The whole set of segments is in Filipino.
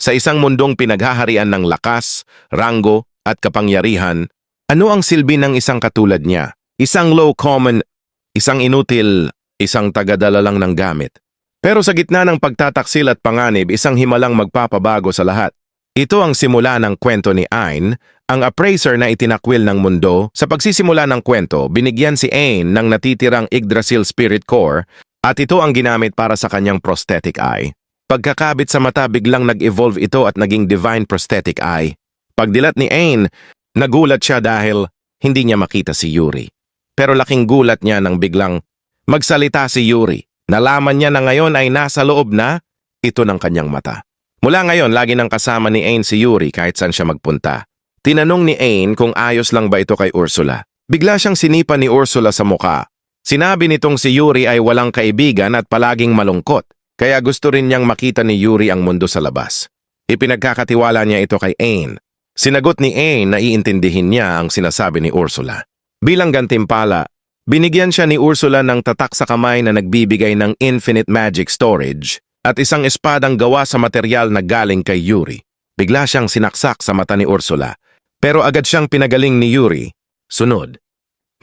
Sa isang mundong pinaghaharian ng lakas, ranggo, at kapangyarihan, ano ang silbi ng isang katulad niya? Isang low common, isang inutil, isang tagadala lang ng gamit. Pero sa gitna ng pagtataksil at panganib, isang himalang magpapabago sa lahat. Ito ang simula ng kwento ni Ayn, ang appraiser na itinakwil ng mundo. Sa pagsisimula ng kwento, binigyan si Ayn ng natitirang Yggdrasil Spirit Core at ito ang ginamit para sa kanyang prosthetic eye. Pagkakabit sa mata, biglang nag-evolve ito at naging divine prosthetic eye. Pagdilat ni Ayn, nagulat siya dahil hindi niya makita si Yuri. Pero laking gulat niya nang biglang magsalita si Yuri. Nalaman niya na ngayon ay nasa loob na ito ng kanyang mata. Mula ngayon, lagi nang kasama ni Ayn si Yuri kahit saan siya magpunta. Tinanong ni Ayn kung ayos lang ba ito kay Ursula. Bigla siyang sinipa ni Ursula sa muka. Sinabi nitong si Yuri ay walang kaibigan at palaging malungkot. Kaya gusto rin niyang makita ni Yuri ang mundo sa labas. Ipinagkakatiwala niya ito kay Ayn. Sinagot ni Ayn na iintindihin niya ang sinasabi ni Ursula. Bilang gantimpala, binigyan siya ni Ursula ng tatak sa kamay na nagbibigay ng infinite magic storage at isang espadang gawa sa material na galing kay Yuri. Bigla siyang sinaksak sa mata ni Ursula, pero agad siyang pinagaling ni Yuri. Sunod,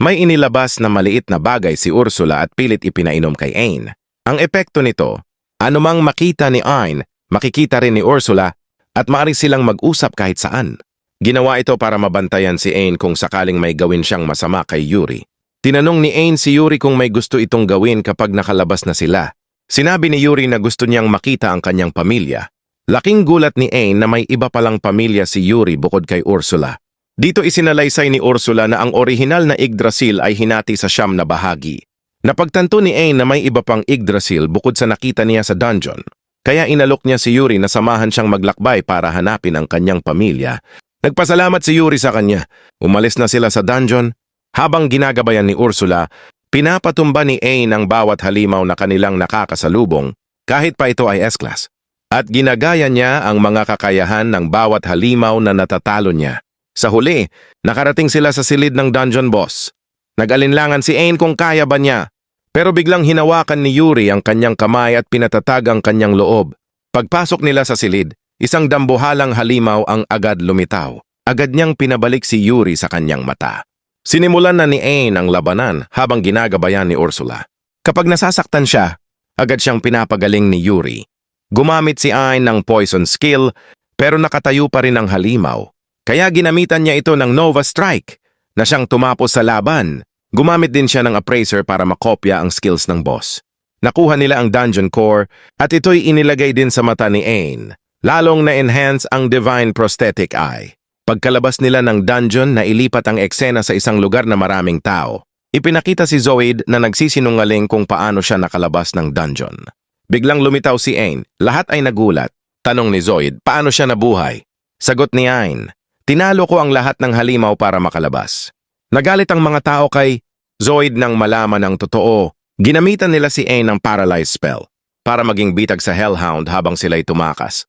may inilabas na maliit na bagay si Ursula at pilit ipinainom kay Ayn. Ang epekto nito, anumang makita ni Ayn, makikita rin ni Ursula at maaari silang mag-usap kahit saan. Ginawa ito para mabantayan si Ayn kung sakaling may gawin siyang masama kay Yuri. Tinanong ni Ayn si Yuri kung may gusto itong gawin kapag nakalabas na sila. Sinabi ni Yuri na gusto niyang makita ang kanyang pamilya. Laking gulat ni Ayn na may iba palang pamilya si Yuri bukod kay Ursula. Dito isinalaysay ni Ursula na ang orihinal na Yggdrasil ay hinati sa 9 na bahagi. Napagtanto ni Ayn na may iba pang Yggdrasil bukod sa nakita niya sa dungeon. Kaya inalok niya si Yuri na samahan siyang maglakbay para hanapin ang kanyang pamilya. Nagpasalamat si Yuri sa kanya. Umalis na sila sa dungeon. Habang ginagabayan ni Ursula, pinapatumba ni Ayn ang bawat halimaw na kanilang nakakasalubong kahit pa ito ay S-class. At ginagaya niya ang mga kakayahan ng bawat halimaw na natatalo niya. Sa huli, nakarating sila sa silid ng dungeon boss. Nag-alinlangan si Ayn kung kaya ba niya. Pero biglang hinawakan ni Yuri ang kanyang kamay at pinatatag ang kanyang loob. Pagpasok nila sa silid, isang dambuhalang halimaw ang agad lumitaw. Agad niyang pinabalik si Yuri sa kanyang mata. Sinimulan na ni Ayn ang labanan habang ginagabayan ni Ursula. Kapag nasasaktan siya, agad siyang pinapagaling ni Yuri. Gumamit si Ayn ng poison skill pero nakatayo pa rin ang halimaw. Kaya ginamitan niya ito ng Nova Strike na siyang tumapos sa laban. Gumamit din siya ng appraiser para makopya ang skills ng boss. Nakuha nila ang dungeon core at ito'y inilagay din sa mata ni Ayn. Lalong na-enhance ang divine prosthetic eye. Pagkalabas nila ng dungeon, nailipat ang eksena sa isang lugar na maraming tao. Ipinakita si Zoid na nagsisinungaling kung paano siya nakalabas ng dungeon. Biglang lumitaw si Ayn. Lahat ay nagulat. Tanong ni Zoid, paano siya nabuhay? Sagot ni Ayn, tinalo ko ang lahat ng halimaw para makalabas. Nagalit ang mga tao kay Zoid nang malaman ang totoo. Ginamitan nila si Ayn ng paralyze spell para maging bitag sa Hellhound habang sila'y tumakas.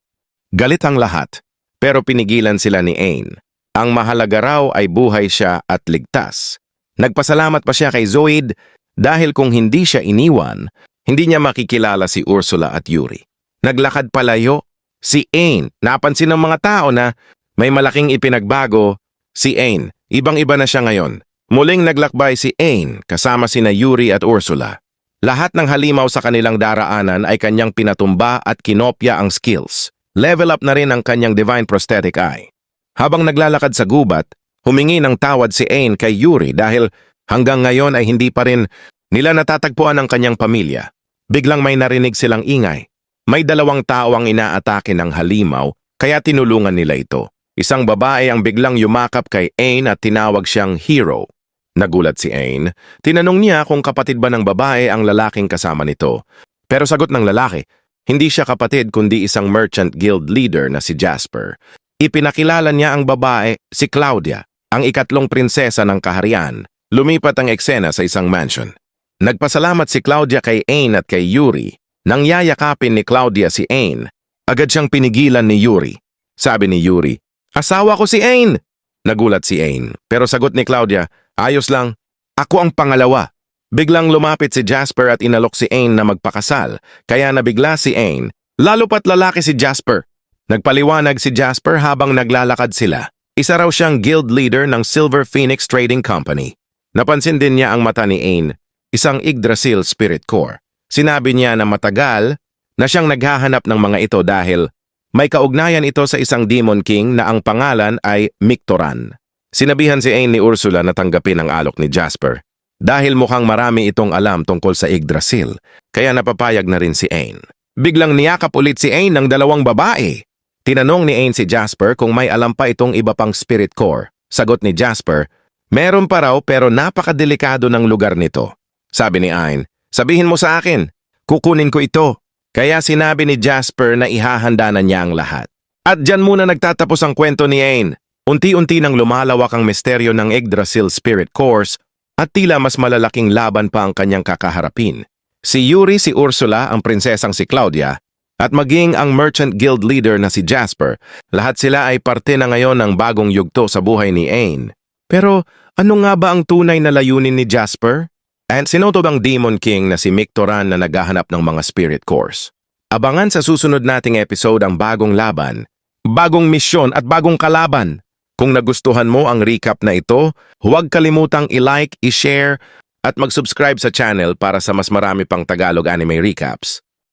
Galit ang lahat. Pero pinigilan sila ni Ayn. Ang mahalaga raw ay buhay siya at ligtas. Nagpasalamat pa siya kay Zoid dahil kung hindi siya iniwan, hindi niya makikilala si Ursula at Yuri. Naglakad palayo si Ayn. Napansin ng mga tao na may malaking ipinagbago si Ayn. Ibang-iba na siya ngayon. Muling naglakbay si Ayn kasama sina Yuri at Ursula. Lahat ng halimaw sa kanilang daraanan ay kanyang pinatumba at kinopya ang skills. Level up na rin ang kanyang divine prosthetic eye. Habang naglalakad sa gubat, humingi ng tawad si Ayn kay Yuri dahil hanggang ngayon ay hindi pa rin nila natatagpuan ang kanyang pamilya. Biglang may narinig silang ingay. May 2 tao ang inaatake ng halimaw kaya tinulungan nila ito. Isang babae ang biglang yumakap kay Ayn at tinawag siyang hero. Nagulat si Ayn. Tinanong niya kung kapatid ba ng babae ang lalaking kasama nito. Pero sagot ng lalaki, hindi siya kapatid kundi isang merchant guild leader na si Jasper. Ipinakilala niya ang babae, si Claudia, ang ikatlong prinsesa ng kaharian. Lumipat ang eksena sa isang mansion. Nagpasalamat si Claudia kay Ayn at kay Yuri. Nang yayakapin ni Claudia si Ayn, agad siyang pinigilan ni Yuri. Sabi ni Yuri, asawa ko si Ayn! Nagulat si Ayn, pero sagot ni Claudia, ayos lang, ako ang pangalawa. Biglang lumapit si Jasper at inalok si Ayn na magpakasal, kaya nabigla si Ayn. Lalo pat lalaki si Jasper. Nagpaliwanag si Jasper habang naglalakad sila. Isa raw siyang guild leader ng Silver Phoenix Trading Company. Napansin din niya ang mata ni Ain, isang Yggdrasil Spirit Core. Sinabi niya na matagal na siyang naghahanap ng mga ito dahil may kaugnayan ito sa isang Demon King na ang pangalan ay Mictoran. Sinabihan si Ain ni Ursula na tanggapin ang alok ni Jasper. Dahil mukhang marami itong alam tungkol sa Yggdrasil, kaya napapayag na rin si Ain. Biglang niyakap ulit si Ain ng dalawang babae. Tinanong ni Ain si Jasper kung may alam pa itong iba pang Spirit Core. Sagot ni Jasper, meron pa raw pero napakadelikado ng lugar nito. Sabi ni Ain, sabihin mo sa akin, kukunin ko ito. Kaya sinabi ni Jasper na ihahanda na niya ang lahat. At dyan muna nagtatapos ang kwento ni Ain. Unti-unti nang lumalawak ang misteryo ng Yggdrasil Spirit Cores at tila mas malalaking laban pa ang kanyang kakaharapin. Si Yuri, si Ursula, ang prinsesang si Claudia, at maging ang Merchant Guild leader na si Jasper, lahat sila ay parte na ngayon ng bagong yugto sa buhay ni Ain. Pero ano nga ba ang tunay na layunin ni Jasper? And sino to bang Demon King na si Mictoran na naghahanap ng mga Spirit Cores? Abangan sa susunod nating episode ang bagong laban, bagong misyon at bagong kalaban. Kung nagustuhan mo ang recap na ito, huwag kalimutang i-like, i-share at mag-subscribe sa channel para sa mas marami pang Tagalog anime recaps.